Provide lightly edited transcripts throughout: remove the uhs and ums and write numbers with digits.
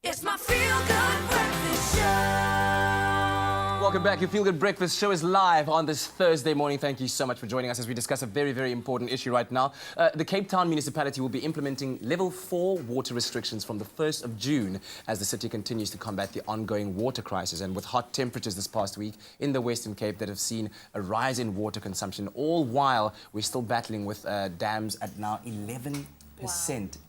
It's my feel-good breakfast show. Welcome back. Your Feel Good Breakfast show is live on this Thursday morning. Thank you so much for joining us as we discuss a very, very important issue right now. The Cape Town municipality will be implementing level 4 water restrictions from the 1st of June as the city continues to combat the ongoing water crisis. And with hot temperatures this past week in the Western Cape that have seen a rise in water consumption, all while we're still battling with dams at now 11%. Wow.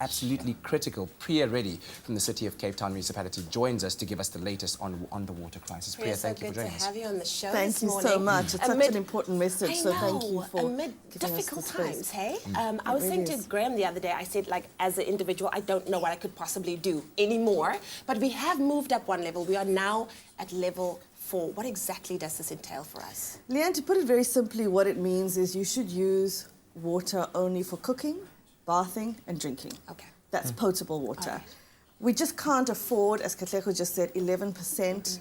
Absolutely critical. Priya Reddy from the City of Cape Town Municipality joins us to give us the latest on the water crisis. Priya, thank you for joining us. Good to have you on the show Thank you so much. It's such an important message, so thank you for amid difficult times, hey? I was saying to Graham the other day, I said, like, as an individual, I don't know what I could possibly do anymore, but we have moved up one level. We are now at level 4. What exactly does this entail for us? Leanne, to put it very simply, what it means is you should use water only for cooking, bathing and drinking. Okay. That's potable water. Right. We just can't afford, as Katlego just said, 11%.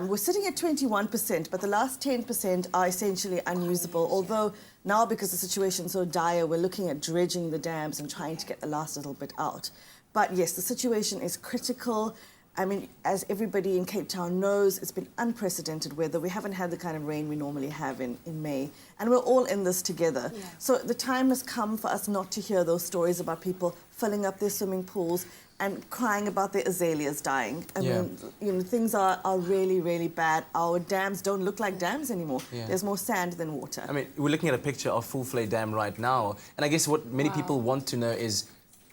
We're sitting at 21%, but the last 10% are essentially unusable, although now because the situation's so dire, we're looking at dredging the dams and trying to get the last little bit out. But yes, the situation is critical. I mean, as everybody in Cape Town knows, it's been unprecedented weather. We haven't had the kind of rain we normally have in May. And we're all in this together. Yeah. So the time has come for us not to hear those stories about people filling up their swimming pools and crying about their azaleas dying. I mean, you know, things are really, really bad. Our dams don't look like dams anymore. Yeah. There's more sand than water. I mean, we're looking at a picture of Full Flay Dam right now. And I guess what many people want to know is,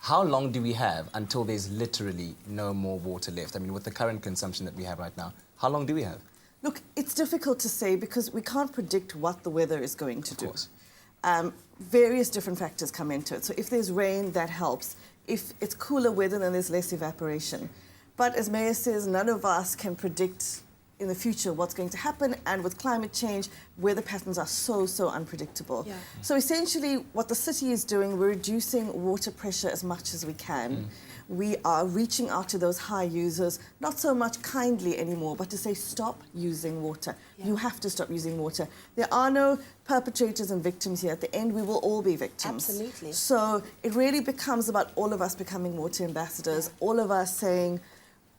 how long do we have until there's literally no more water left? I mean, with the current consumption that we have right now, how long do we have? Look, it's difficult to say because we can't predict what the weather is going to do. Of course. Various different factors come into it. So if there's rain, that helps. If it's cooler weather, then there's less evaporation. But as Mayor says, none of us can predict in the future what's going to happen, and with climate change, weather patterns are so unpredictable. Yeah. So essentially, what the city is doing, we're reducing water pressure as much as we can. We are reaching out to those high users, not so much kindly anymore, but to say, stop using water. Yeah. You have to stop using water. There are no perpetrators and victims here. At the end, we will all be victims. Absolutely. So it really becomes about all of us becoming water ambassadors, all of us saying,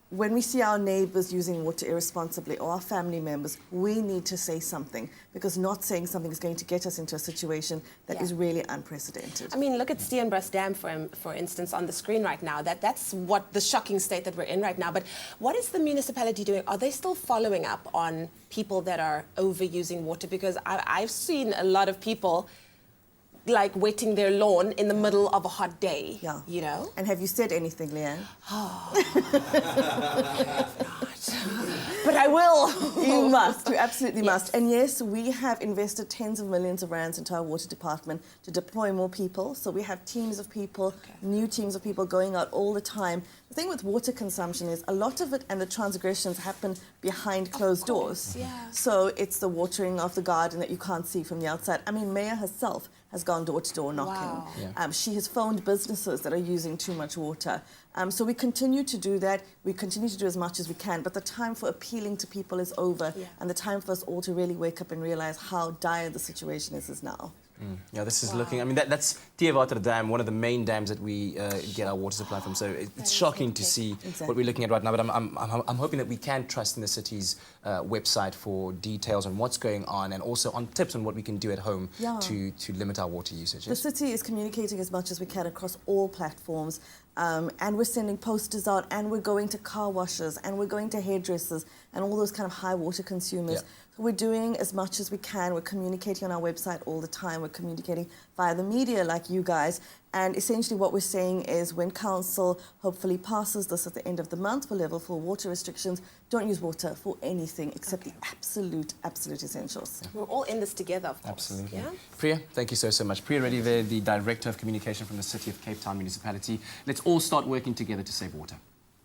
when we see our neighbours using water irresponsibly or our family members, we need to say something, because not saying something is going to get us into a situation that is really unprecedented. I mean, look at Steenbras Dam, for instance, on the screen right now. That's what the shocking state that we're in right now. But what is the municipality doing? Are they still following up on people that are overusing water? Because I've seen a lot of people like wetting their lawn in the middle of a hot day, you know? And have you said anything, Leanne? But I will. You must. You absolutely must. And yes, we have invested tens of millions of rands into our water department to deploy more people. So we have teams of people, new teams of people going out all the time. The thing with water consumption is a lot of it and the transgressions happen behind closed doors. Yeah. So it's the watering of the garden that you can't see from the outside. I mean, Mayor herself has gone door to door knocking. Wow. Yeah. She has phoned businesses that are using too much water. So we continue to do that. We continue to do as much as we can. But the time for appealing to people is over. Yeah. And the time for us all to really wake up and realize how dire the situation is now. Yeah, this is looking... I mean, that's Theewater Dam, one of the main dams that we get our water supply from. So it's shocking to see what we're looking at right now. But I'm hoping that we can trust in the city's website for details on what's going on and also on tips on what we can do at home to limit our water usage. The city is communicating as much as we can across all platforms. And we're sending posters out, and we're going to car washers, and we're going to hairdressers, and all those kind of high water consumers. Yeah. So we're doing as much as we can. We're communicating on our website all the time. We're communicating via the media like you guys. And essentially what we're saying is when council hopefully passes this at the end of the month for level 4 water restrictions, don't use water for anything except the absolute essentials. Yeah. We're all in this together, of course. Absolutely. Yeah? Priya, thank you so much. Priya Reddy, the Director of Communication from the City of Cape Town Municipality. Let's all start working together to save water.